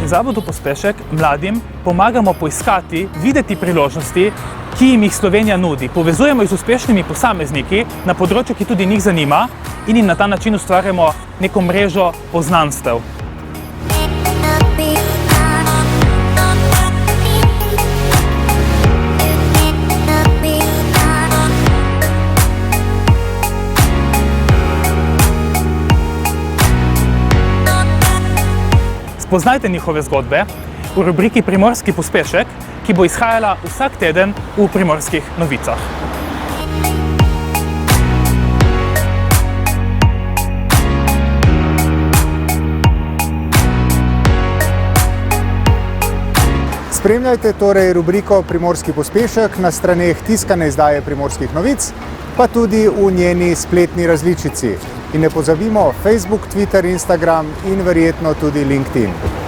Zavodu Pospešek mladim pomagamo poiskati, videti priložnosti, ki jim jih Slovenija nudi. Povezujemo jih z uspešnimi posamezniki na področju, ki tudi njih zanima, in jim na ta način ustvarjamo neko mrežo poznanstev. Spoznajte njihove zgodbe v rubriki Primorski pospešek, ki bo izhajala vsak teden v Primorskih novicah. Spremljajte torej rubriko Primorski pospešek na straneh tiskane izdaje Primorskih novic, pa tudi v njeni spletni različici. In ne pozabimo Facebook, Twitter, Instagram in verjetno tudi LinkedIn.